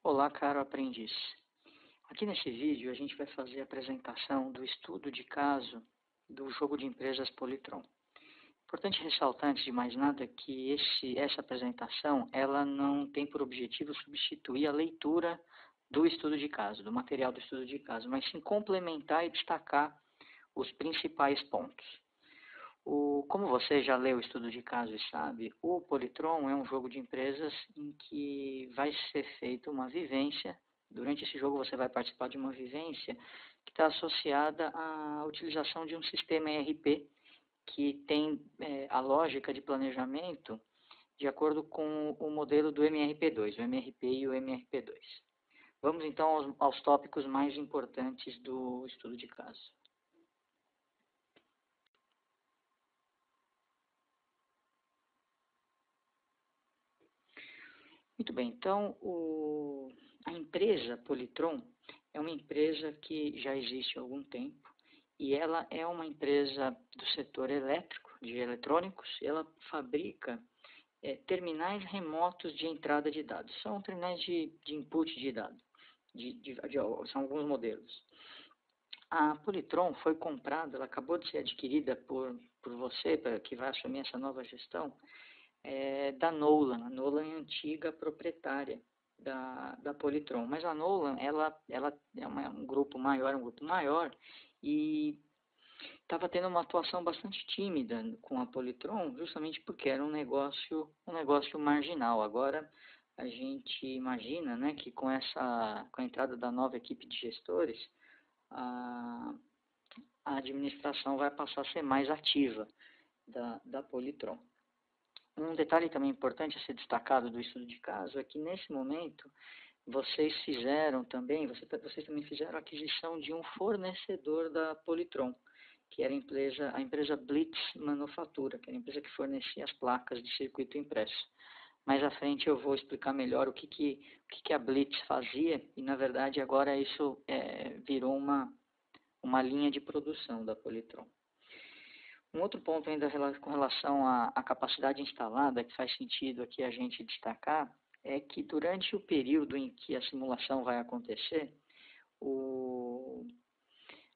Olá, caro aprendiz. Aqui nesse vídeo a gente vai fazer a apresentação do estudo de caso do jogo de empresas Polytron. Importante ressaltar, antes de mais nada, que essa apresentação ela não tem por objetivo substituir a leitura do estudo de caso, do material do estudo de caso, mas sim complementar e destacar os principais pontos. Como você já leu o estudo de caso e sabe, o Polytron é um jogo de empresas em que vai ser feita uma vivência. Durante esse jogo você vai participar de uma vivência que está associada à utilização de um sistema ERP que tem a lógica de planejamento de acordo com o modelo do MRP2, o MRP e o MRP2. Vamos então aos tópicos mais importantes do estudo de caso. Muito bem, então a empresa Polytron é uma empresa que já existe há algum tempo e ela é uma empresa do setor elétrico, de eletrônicos. Ela fabrica terminais remotos de entrada de dados. São terminais de input de dados, são alguns modelos. A Polytron foi comprada, ela acabou de ser adquirida por você, que vai assumir essa nova gestão, da Nolan. A Nolan é a antiga proprietária da Polytron, mas a Nolan ela é um grupo maior e estava tendo uma atuação bastante tímida com a Polytron, justamente porque era um negócio marginal. Agora a gente imagina, né, que com a entrada da nova equipe de gestores, a administração vai passar a ser mais ativa da Polytron. Um detalhe também importante a ser destacado do estudo de caso é que nesse momento vocês também fizeram a aquisição de um fornecedor da Polytron, que era a empresa Blitz Manufatura, que era a empresa que fornecia as placas de circuito impresso. Mais à frente eu vou explicar melhor o que a Blitz fazia e, na verdade, agora isso virou uma linha de produção da Polytron. Um outro ponto ainda com relação à capacidade instalada, que faz sentido aqui a gente destacar, é que durante o período em que a simulação vai acontecer,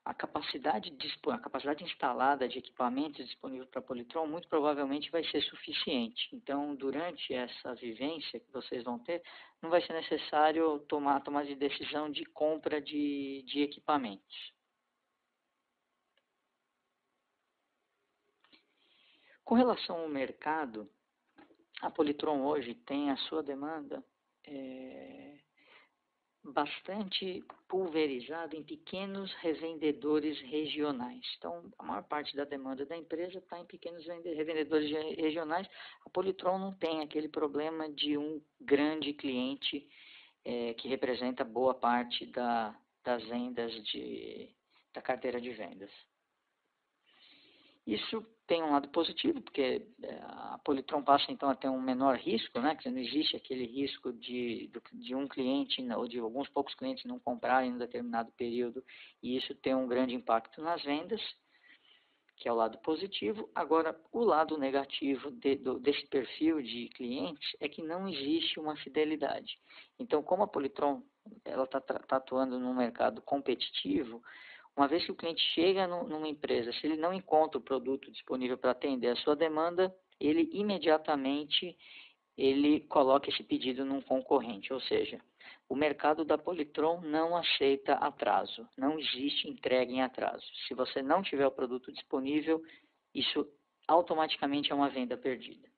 a capacidade instalada de equipamentos disponível para a Polytron muito provavelmente vai ser suficiente. Então, durante essa vivência que vocês vão ter, não vai ser necessário tomar de decisão de compra de equipamentos. Com relação ao mercado, a Polytron hoje tem a sua demanda bastante pulverizada em pequenos revendedores regionais. Então, a maior parte da demanda da empresa está em pequenos revendedores regionais. A Polytron não tem aquele problema de um grande cliente que representa boa parte das vendas da carteira de vendas. Isso tem um lado positivo, porque a Polytron passa então a ter um menor risco, né? Que não existe aquele risco de um cliente ou de alguns poucos clientes não comprarem em um determinado período, e isso tem um grande impacto nas vendas, que é o lado positivo. Agora, o lado negativo desse perfil de clientes é que não existe uma fidelidade. Então, como a Polytron está atuando num mercado competitivo, uma vez que o cliente chega numa empresa, se ele não encontra o produto disponível para atender a sua demanda, ele imediatamente coloca esse pedido num concorrente. Ou seja, o mercado da Polytron não aceita atraso, não existe entrega em atraso. Se você não tiver o produto disponível, isso automaticamente é uma venda perdida.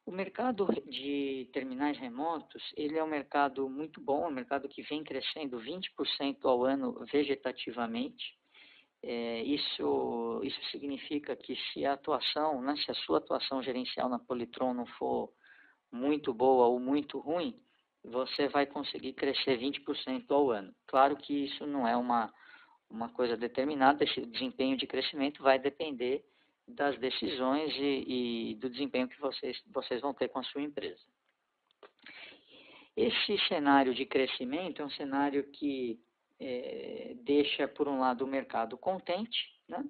O mercado de terminais remotos, ele é um mercado muito bom, um mercado que vem crescendo 20% ao ano vegetativamente. Isso significa que se a sua atuação gerencial na Polytron não for muito boa ou muito ruim, você vai conseguir crescer 20% ao ano. Claro que isso não é uma coisa determinada, esse desempenho de crescimento vai depender das decisões e do desempenho que vocês vão ter com a sua empresa. Esse cenário de crescimento é um cenário que deixa, por um lado, o mercado contente, né?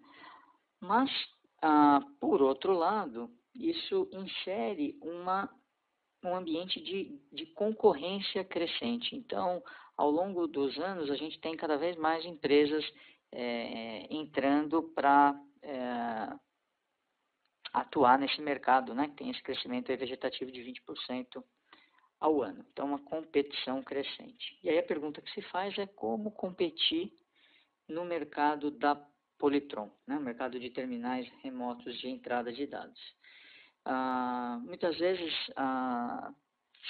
Mas, por outro lado, isso insere uma um ambiente de concorrência crescente. Então, ao longo dos anos, a gente tem cada vez mais empresas entrando para atuar nesse mercado, né, que tem esse crescimento vegetativo de 20% ao ano. Então, uma competição crescente. E aí a pergunta que se faz é como competir no mercado da Polytron, né, o mercado de terminais remotos de entrada de dados. Muitas vezes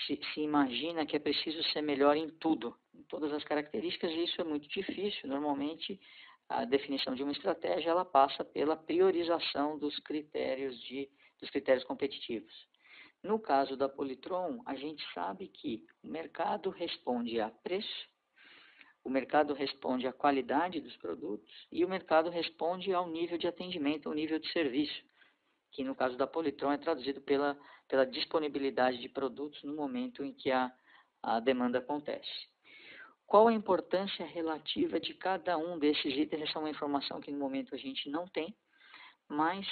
se imagina que é preciso ser melhor em tudo, em todas as características, e isso é muito difícil. Normalmente, a definição de uma estratégia ela passa pela priorização dos critérios competitivos. No caso da Polytron, a gente sabe que o mercado responde a preço, o mercado responde à qualidade dos produtos e o mercado responde ao nível de atendimento, ao nível de serviço, que no caso da Polytron é traduzido pela disponibilidade de produtos no momento em que a demanda acontece. Qual a importância relativa de cada um desses itens? Essa é uma informação que no momento a gente não tem, mas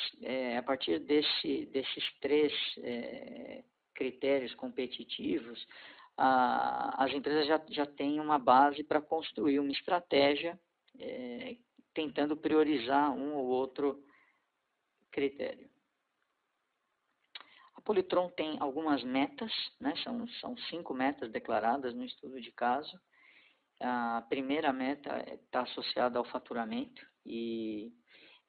a partir desses três critérios competitivos, as empresas já têm uma base para construir uma estratégia tentando priorizar um ou outro critério. A Polytron tem algumas metas, né? São 5 metas declaradas no estudo de caso. A primeira meta está associada ao faturamento e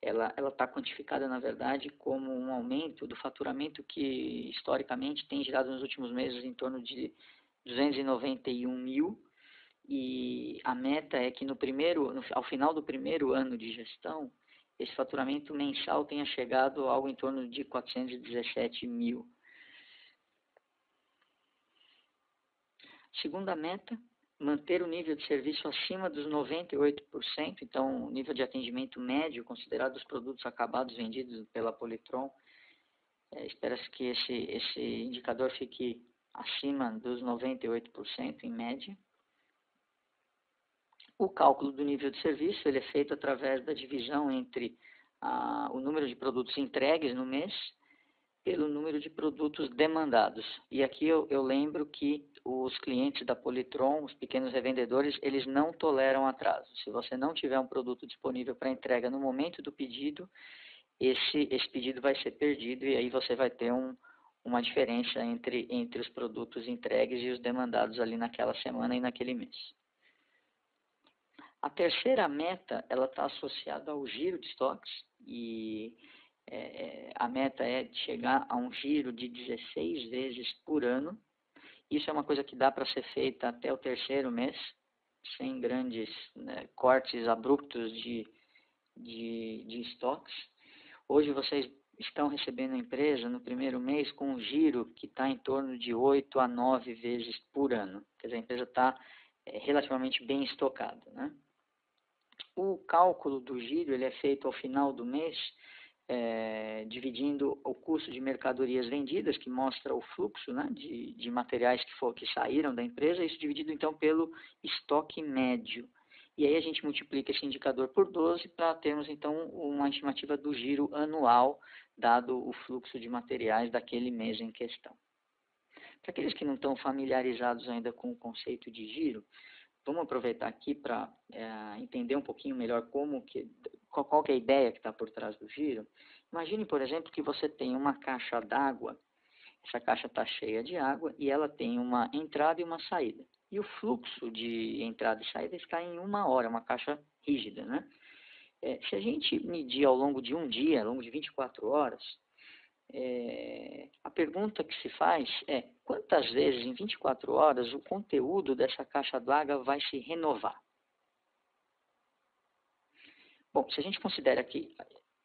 ela está quantificada, na verdade, como um aumento do faturamento que, historicamente, tem girado nos últimos meses em torno de 291 mil. E a meta é que ao final do primeiro ano de gestão, esse faturamento mensal tenha chegado a algo em torno de 417 mil. Segunda meta, manter o nível de serviço acima dos 98%, então o nível de atendimento médio, considerado os produtos acabados vendidos pela Polytron, espera-se que esse indicador fique acima dos 98% em média. O cálculo do nível de serviço ele é feito através da divisão entre o número de produtos entregues no mês pelo número de produtos demandados. E aqui eu lembro que os clientes da Polytron, os pequenos revendedores, eles não toleram atraso. Se você não tiver um produto disponível para entrega no momento do pedido, esse pedido vai ser perdido e aí você vai ter uma diferença entre os produtos entregues e os demandados ali naquela semana e naquele mês. A terceira meta, ela está associada ao giro de estoques e a meta é de chegar a um giro de 16 vezes por ano. Isso é uma coisa que dá para ser feita até o terceiro mês, sem grandes cortes abruptos de estoques. Hoje vocês estão recebendo a empresa no primeiro mês com um giro que está em torno de 8 a 9 vezes por ano. Quer dizer, a empresa está relativamente bem estocada, né? O cálculo do giro ele é feito ao final do mês, dividindo o custo de mercadorias vendidas, que mostra o fluxo, né, de materiais que saíram da empresa, isso dividido então pelo estoque médio. E aí a gente multiplica esse indicador por 12 para termos então uma estimativa do giro anual, dado o fluxo de materiais daquele mês em questão. Para aqueles que não estão familiarizados ainda com o conceito de giro, vamos aproveitar aqui para entender um pouquinho melhor qual que é a ideia que está por trás do giro. Imagine, por exemplo, que você tem uma caixa d'água, essa caixa está cheia de água e ela tem uma entrada e uma saída. E o fluxo de entrada e saída está em 1 hora, uma caixa rígida, né? Se a gente medir ao longo de um dia, ao longo de 24 horas, a pergunta que se faz é quantas vezes em 24 horas o conteúdo dessa caixa d'água vai se renovar? Bom, se a gente considera que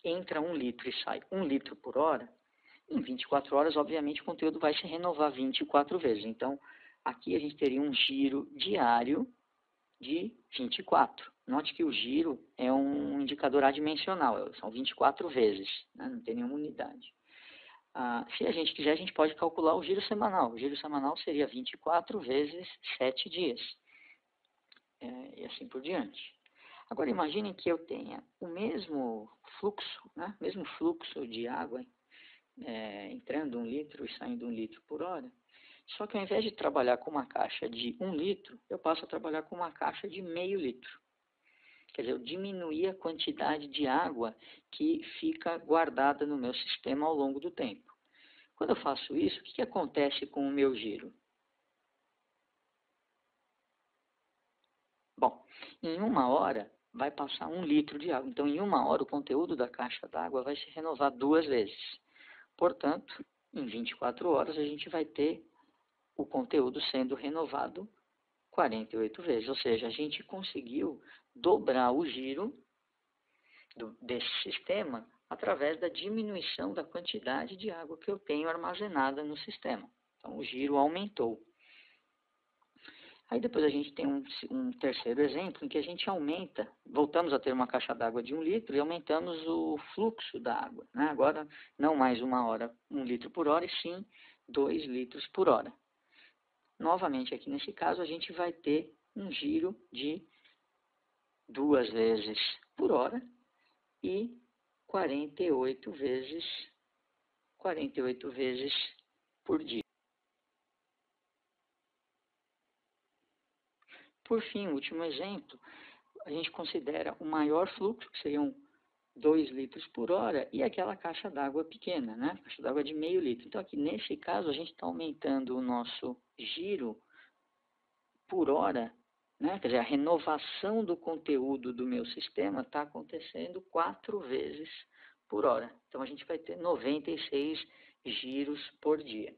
entra 1 litro e sai 1 litro por hora, em 24 horas, obviamente, o conteúdo vai se renovar 24 vezes. Então, aqui a gente teria um giro diário de 24. Note que o giro é um indicador adimensional, são 24 vezes, né? Não tem nenhuma unidade. Se a gente quiser, a gente pode calcular o giro semanal. O giro semanal seria 24 vezes 7 dias. E assim por diante. Agora, imaginem que eu tenha o mesmo fluxo, né? Mesmo fluxo de água, entrando 1 litro e saindo 1 litro por hora. Só que ao invés de trabalhar com uma caixa de 1 litro, eu passo a trabalhar com uma caixa de meio litro. Quer dizer, eu diminuí a quantidade de água que fica guardada no meu sistema ao longo do tempo. Quando eu faço isso, o que acontece com o meu giro? Bom, em 1 hora vai passar 1 litro de água. Então, em 1 hora, o conteúdo da caixa d'água vai se renovar 2 vezes. Portanto, em 24 horas, a gente vai ter o conteúdo sendo renovado 48 vezes. Ou seja, a gente conseguiu dobrar o giro desse sistema através da diminuição da quantidade de água que eu tenho armazenada no sistema. Então, o giro aumentou. Aí depois a gente tem um terceiro exemplo em que a gente aumenta, voltamos a ter uma caixa d'água de 1 litro e aumentamos o fluxo da água. Né? Agora, não mais 1 hora, 1 litro por hora, e sim 2 litros por hora. Novamente, aqui nesse caso, a gente vai ter um giro de 2 vezes por hora e 48 vezes por dia. Por fim, o último exemplo, a gente considera o maior fluxo, que seriam 2 litros por hora, e aquela caixa d'água pequena, né? Caixa d'água de meio litro. Então, aqui nesse caso, a gente está aumentando o nosso giro por hora, né? Quer dizer, a renovação do conteúdo do meu sistema está acontecendo 4 vezes por hora. Então, a gente vai ter 96 giros por dia.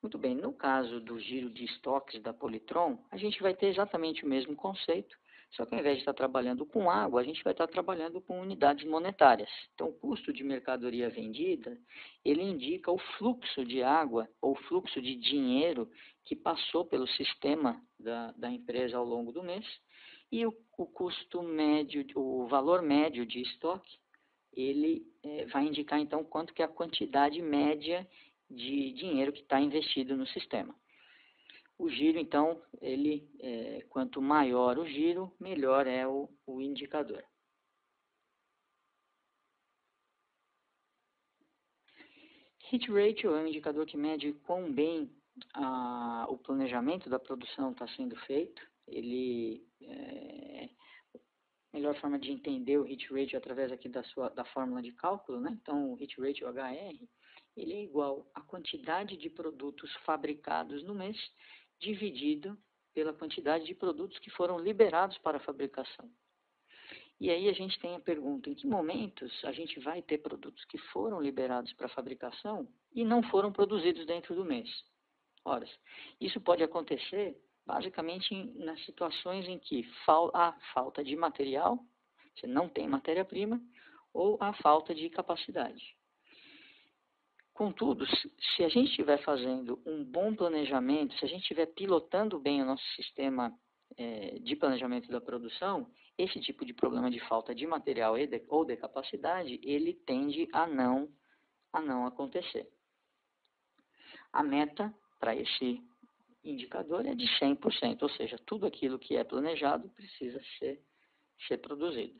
Muito bem, no caso do giro de estoques da Polytron, a gente vai ter exatamente o mesmo conceito, só que ao invés de estar trabalhando com água, a gente vai estar trabalhando com unidades monetárias. Então, o custo de mercadoria vendida, ele indica o fluxo de água ou fluxo de dinheiro que passou pelo sistema da empresa ao longo do mês, e o custo médio, o valor médio de estoque, ele vai indicar então quanto que é a quantidade média de dinheiro que está investido no sistema. O giro, então, quanto maior o giro, melhor é o indicador. Hit ratio é um indicador que mede quão bem o planejamento da produção está sendo feito. A melhor forma de entender o hit ratio é através aqui da fórmula de cálculo, né? Então, o hit ratio HR, ele é igual à quantidade de produtos fabricados no mês dividido pela quantidade de produtos que foram liberados para a fabricação. E aí a gente tem a pergunta, em que momentos a gente vai ter produtos que foram liberados para a fabricação e não foram produzidos dentro do mês? Ora, isso pode acontecer basicamente nas situações em que há falta de material, você não tem matéria-prima, ou há falta de capacidade. Contudo, se a gente estiver fazendo um bom planejamento, se a gente estiver pilotando bem o nosso sistema de planejamento da produção, esse tipo de problema de falta de material ou de capacidade, ele tende a não acontecer. A meta para esse indicador é de 100%, ou seja, tudo aquilo que é planejado precisa ser produzido.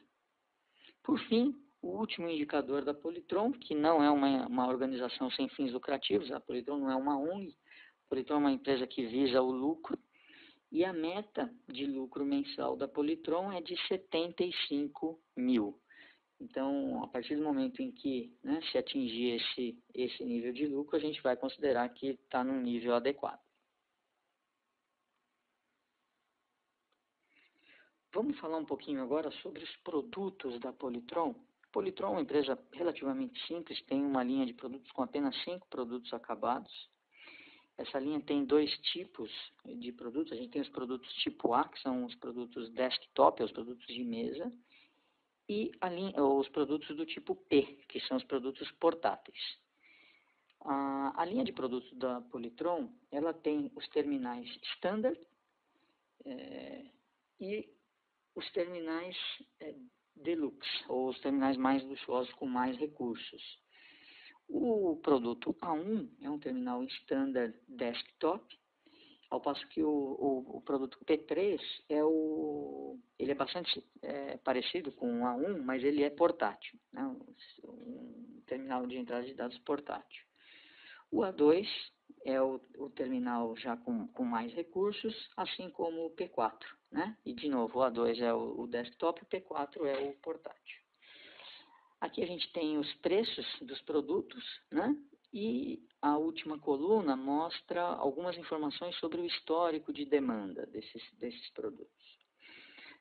Por fim, o último indicador da Polytron, que não é uma organização sem fins lucrativos, a Polytron não é uma ONG, a Polytron é uma empresa que visa o lucro, e a meta de lucro mensal da Polytron é de 75 mil. Então, a partir do momento em que se atingir esse nível de lucro, a gente vai considerar que está num nível adequado. Vamos falar um pouquinho agora sobre os produtos da Polytron. A Polytron é uma empresa relativamente simples, tem uma linha de produtos com apenas 5 produtos acabados. Essa linha tem 2 tipos de produtos. A gente tem os produtos tipo A, que são os produtos desktop, os produtos de mesa, e os produtos do tipo P, que são os produtos portáteis. A linha de produtos da Polytron, ela tem os terminais standard e os terminais deluxe, ou os terminais mais luxuosos com mais recursos. O produto A1 é um terminal standard desktop, ao passo que o produto P3 ele é bastante parecido com o A1, mas ele é portátil, né? Um terminal de entrada de dados portátil. O A2 é o terminal já com mais recursos, assim como o P4, né? E, de novo, o A2 é o desktop, o P4 é o portátil. Aqui a gente tem os preços dos produtos, né? E a última coluna mostra algumas informações sobre o histórico de demanda desses produtos.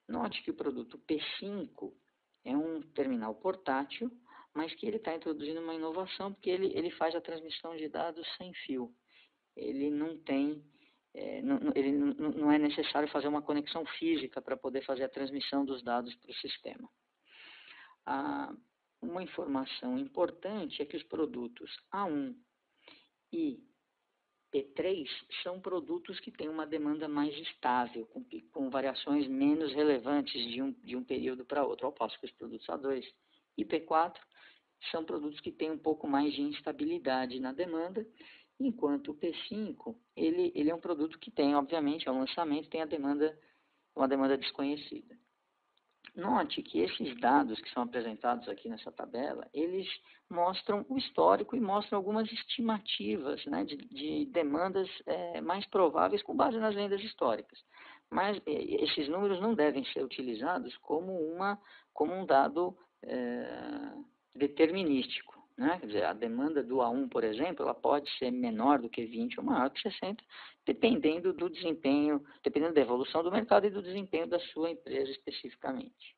Note que o produto P5 é um terminal portátil, mas que ele está introduzindo uma inovação, porque ele faz a transmissão de dados sem fio. Ele não tem, não é necessário fazer uma conexão física para poder fazer a transmissão dos dados para o sistema. Uma informação importante é que os produtos A1 e P3 são produtos que têm uma demanda mais estável, com variações menos relevantes de um período para outro, ao passo que os produtos A2 e P4 são produtos que têm um pouco mais de instabilidade na demanda, enquanto o P5 ele é um produto que tem, obviamente, ao lançamento, tem uma demanda desconhecida. Note que esses dados que são apresentados aqui nessa tabela, eles mostram o histórico e mostram algumas estimativas, né, de demandas mais prováveis com base nas vendas históricas. Mas esses números não devem ser utilizados como um dado determinístico, né? Quer dizer, a demanda do A1, por exemplo, ela pode ser menor do que 20 ou maior que 60, dependendo do desempenho, dependendo da evolução do mercado e do desempenho da sua empresa especificamente.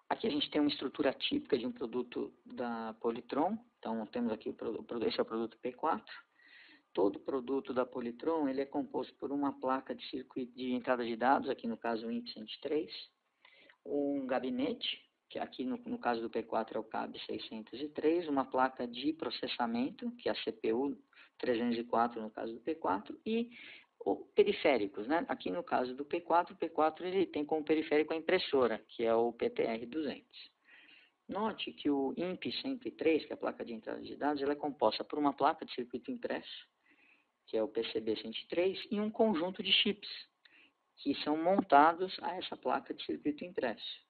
Aqui a gente tem uma estrutura típica de um produto da Polytron. Então, temos aqui esse é o produto P4. Todo produto da Polytron ele é composto por uma placa de circuito de entrada de dados, aqui no caso o INP103, um gabinete, que aqui no caso do P4 é o CAB 603, uma placa de processamento, que é a CPU 304 no caso do P4, e periféricos, né? Aqui no caso do P4, o P4 ele tem como periférico a impressora, que é o PTR200. Note que o INP103, que é a placa de entrada de dados, ela é composta por uma placa de circuito impresso, que é o PCB103, e um conjunto de chips, que são montados a essa placa de circuito impresso.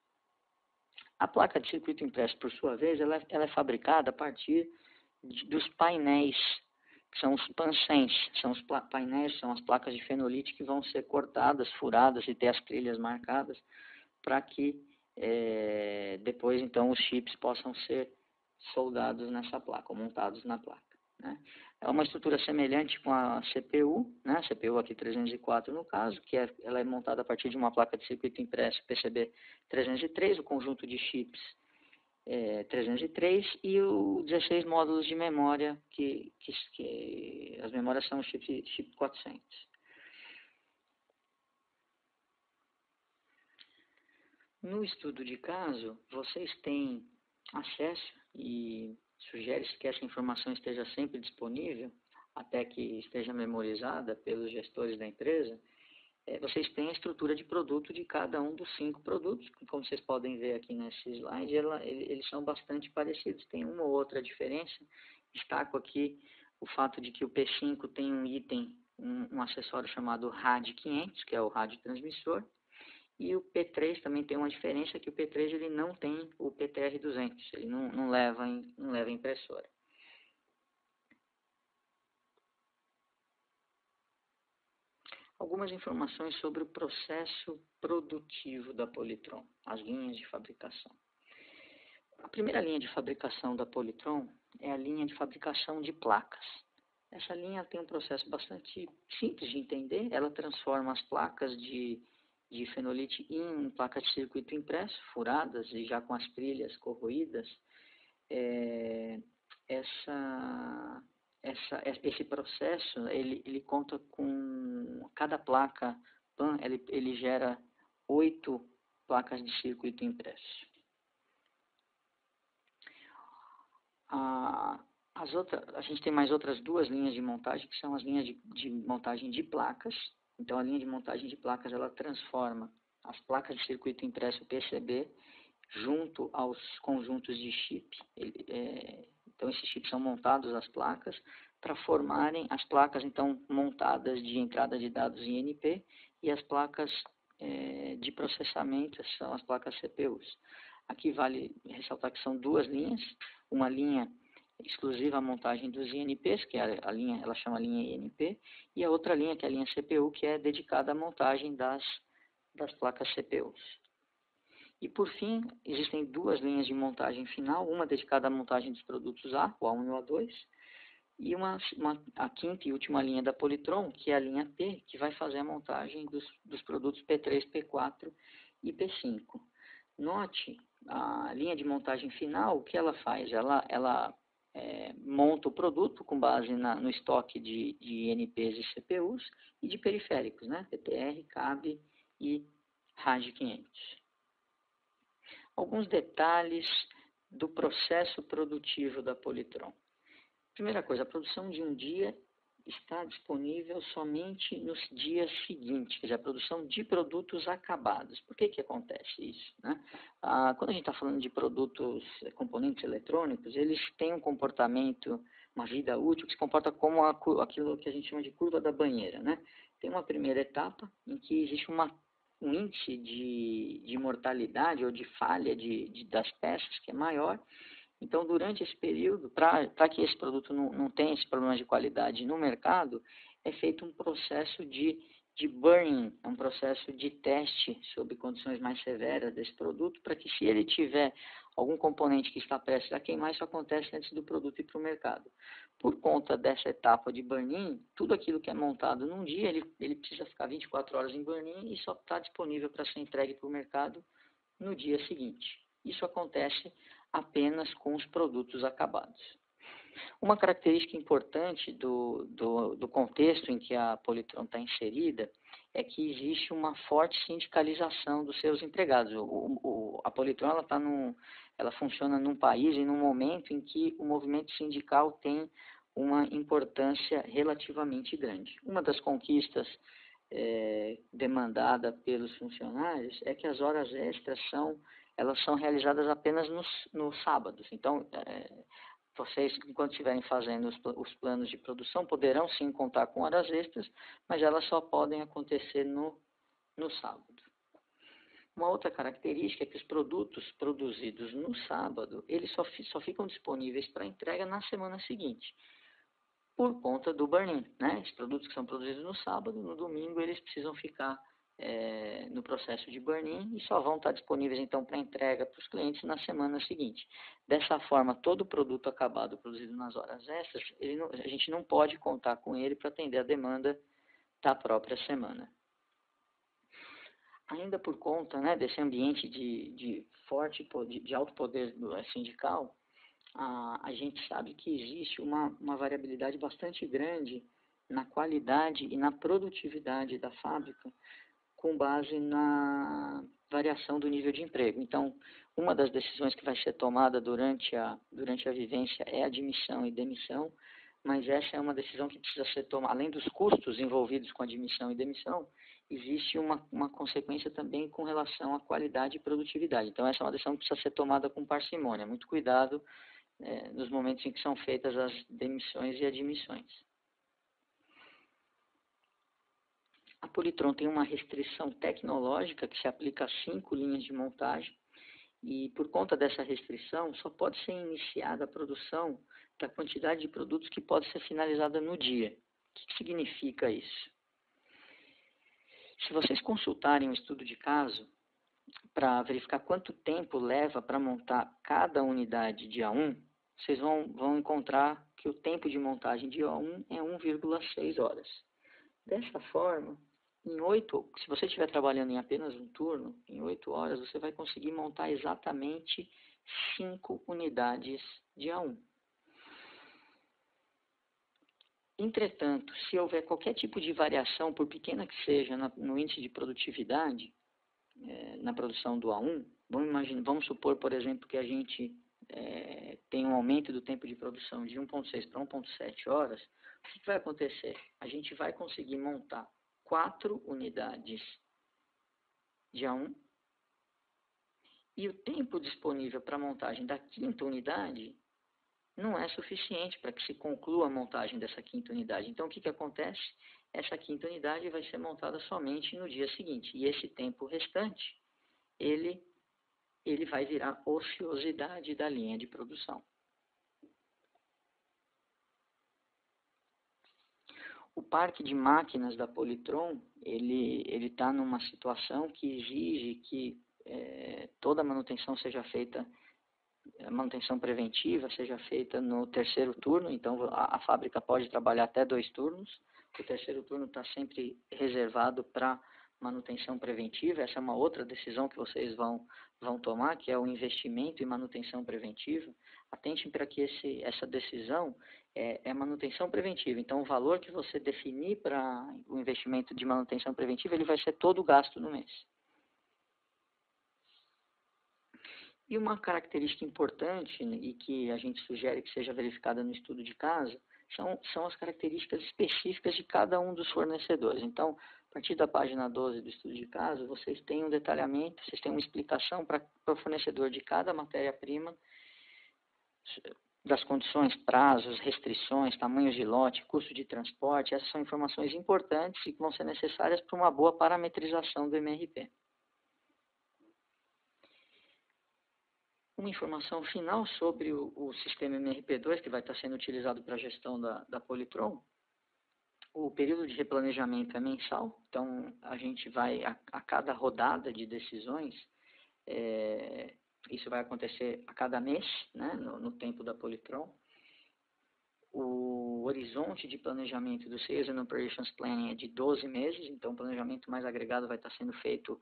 A placa de circuito impresso, por sua vez, ela é fabricada a partir dos painéis, que são os pansens, são os painéis, são as placas de fenolite que vão ser cortadas, furadas e ter as trilhas marcadas, para que depois, então, os chips possam ser soldados nessa placa, ou montados na placa, né? É uma estrutura semelhante com a CPU, né? A CPU aqui 304 no caso, que ela é montada a partir de uma placa de circuito impresso PCB 303, o conjunto de chips 303 e os 16 módulos de memória, que as memórias são chip 400. No estudo de caso, vocês têm acesso e sugere-se que essa informação esteja sempre disponível, até que esteja memorizada pelos gestores da empresa. Vocês têm a estrutura de produto de cada um dos 5 produtos, como vocês podem ver aqui nesse slide, eles são bastante parecidos, tem uma ou outra diferença. Destaco aqui o fato de que o P5 tem um item, um acessório chamado RAD500, que é o rádio transmissor, e o P3 também tem uma diferença, que o P3 ele não tem o PTR200, ele não leva impressora. Algumas informações sobre o processo produtivo da Polytron, as linhas de fabricação. A primeira linha de fabricação da Polytron é a linha de fabricação de placas. Essa linha tem um processo bastante simples de entender, ela transforma as placas de fenolite em placas de circuito impresso, furadas e já com as trilhas corroídas. Esse processo, ele conta com cada placa PAN, ele gera 8 placas de circuito impresso. A gente tem mais outras 2 linhas de montagem, que são as linhas de montagem de placas. Então, a linha de montagem de placas, ela transforma as placas de circuito impresso PCB junto aos conjuntos de chip. Então, esses chips são montados às placas para formarem as placas, então, montadas de entrada de dados em NP, e as placas de processamento são as placas CPUs. Aqui vale ressaltar que são 2 linhas. Uma linha exclusiva à montagem dos INPs, que é a linha, ela chama linha INP, e a outra linha, que é a linha CPU, que é dedicada à montagem das placas CPUs. E por fim, existem duas linhas de montagem final, uma dedicada à montagem dos produtos A, o A1 e o A2, e a quinta e última linha da Polytron, que é a linha P, que vai fazer a montagem dos produtos P3, P4 e P5. Note, a linha de montagem final, o que ela faz? Ela monta o produto com base no estoque de INPs e CPUs e de periféricos, né? PTR, CAB e RAD 500. Alguns detalhes do processo produtivo da Polytron. Primeira coisa, a produção de um dia está disponível somente nos dias seguintes, quer dizer, a produção de produtos acabados. Por que acontece isso, né? Quando a gente está falando de produtos, componentes eletrônicos, eles têm um comportamento, uma vida útil, que se comporta como aquilo que a gente chama de curva da banheira, né? Tem uma primeira etapa em que existe um índice de mortalidade ou de falha das peças que é maior. Então, durante esse período, para que esse produto não tenha esse problema de qualidade no mercado, é feito um processo de burn-in, um processo de teste sob condições mais severas desse produto, para que se ele tiver algum componente que está prestes a queimar, isso acontece antes do produto ir para o mercado. Por conta dessa etapa de burn-in, tudo aquilo que é montado num dia, ele precisa ficar 24 horas em burn-in e só está disponível para ser entregue para o mercado no dia seguinte. Isso acontece apenas com os produtos acabados. Uma característica importante do contexto em que a Polytron está inserida é que existe uma forte sindicalização dos seus empregados. A Polytron ela funciona num país e num momento em que o movimento sindical tem uma importância relativamente grande. Uma das conquistas demandada pelos funcionários é que as horas extras elas são realizadas apenas nos sábados. Então, vocês, enquanto estiverem fazendo os planos de produção, poderão sim contar com horas extras, mas elas só podem acontecer no sábado. Uma outra característica é que os produtos produzidos no sábado, eles só ficam disponíveis para entrega na semana seguinte, por conta do burn-in, né? Os produtos que são produzidos no sábado, no domingo, eles precisam ficar no processo de burn-in e só vão estar disponíveis então para entrega para os clientes na semana seguinte. Dessa forma, todo produto acabado produzido nas horas extras, a gente não pode contar com ele para atender a demanda da própria semana. Ainda por conta, né, desse ambiente de alto poder sindical, a gente sabe que existe uma variabilidade bastante grande na qualidade e na produtividade da fábrica, com base na variação do nível de emprego. Então, uma das decisões que vai ser tomada durante a vivência é admissão e demissão, mas essa é uma decisão que precisa ser tomada, além dos custos envolvidos com admissão e demissão, existe uma consequência também com relação à qualidade e produtividade. Então, essa é uma decisão que precisa ser tomada com parcimônia, muito cuidado nos momentos em que são feitas as demissões e admissões. A Polytron tem uma restrição tecnológica que se aplica a 5 linhas de montagem e, por conta dessa restrição, só pode ser iniciada a produção da quantidade de produtos que pode ser finalizada no dia. O que significa isso? Se vocês consultarem um estudo de caso para verificar quanto tempo leva para montar cada unidade de A1, vocês vão encontrar que o tempo de montagem de A1 é 1,6 horas. Dessa forma, se você estiver trabalhando em apenas um turno, em 8 horas, você vai conseguir montar exatamente 5 unidades de A1. Entretanto, se houver qualquer tipo de variação, por pequena que seja, no índice de produtividade, na produção do A1, vamos supor, por exemplo, que a gente tem um aumento do tempo de produção de 1,6 para 1,7 horas, o que vai acontecer? A gente vai conseguir montar 4 unidades de A1 e o tempo disponível para a montagem da 5ª unidade não é suficiente para que se conclua a montagem dessa 5ª unidade. Então, o que acontece? Essa 5ª unidade vai ser montada somente no dia seguinte e esse tempo restante, ele vai virar ociosidade da linha de produção. O parque de máquinas da Polytron, ele está numa situação que exige que toda a manutenção seja feita, a manutenção preventiva seja feita no terceiro turno. Então a fábrica pode trabalhar até 2 turnos. O terceiro turno está sempre reservado para manutenção preventiva. Essa é uma outra decisão que vocês vão tomar, que é o investimento em manutenção preventiva. Atentem para que essa decisão é manutenção preventiva. Então, o valor que você definir para o investimento de manutenção preventiva, ele vai ser todo o gasto no mês. E uma característica importante, e que a gente sugere que seja verificada no estudo de caso, são as características específicas de cada um dos fornecedores. Então, a partir da página 12 do estudo de caso, vocês têm um detalhamento, vocês têm uma explicação para o fornecedor de cada matéria-prima, das condições, prazos, restrições, tamanhos de lote, custo de transporte. Essas são informações importantes e que vão ser necessárias para uma boa parametrização do MRP. Uma informação final sobre o sistema MRP2, que vai estar sendo utilizado para a gestão da Polytron. O período de replanejamento é mensal, então a gente vai, a cada rodada de decisões, isso vai acontecer a cada mês, né, no tempo da Polytron. O horizonte de planejamento do Sales and Operations Planning é de 12 meses, então o planejamento mais agregado vai estar sendo feito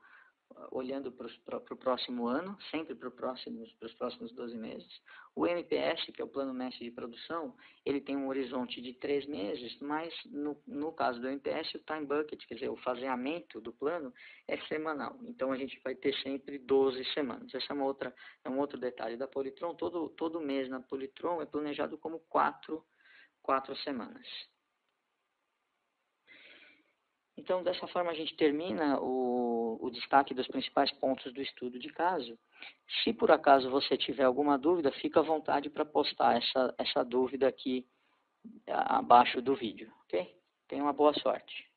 olhando para o próximo ano, sempre para os próximos 12 meses. O MPS, que é o Plano Mestre de Produção, ele tem um horizonte de 3 meses, mas no caso do MPS, o Time Bucket, quer dizer, o faseamento do plano, é semanal. Então, a gente vai ter sempre 12 semanas. Esse é um outro detalhe da Polytron. Todo mês na Polytron é planejado como 4 semanas. Então, dessa forma, a gente termina o destaque dos principais pontos do estudo de caso. Se por acaso você tiver alguma dúvida, fica à vontade para postar essa dúvida aqui abaixo do vídeo, ok? Tenha uma boa sorte.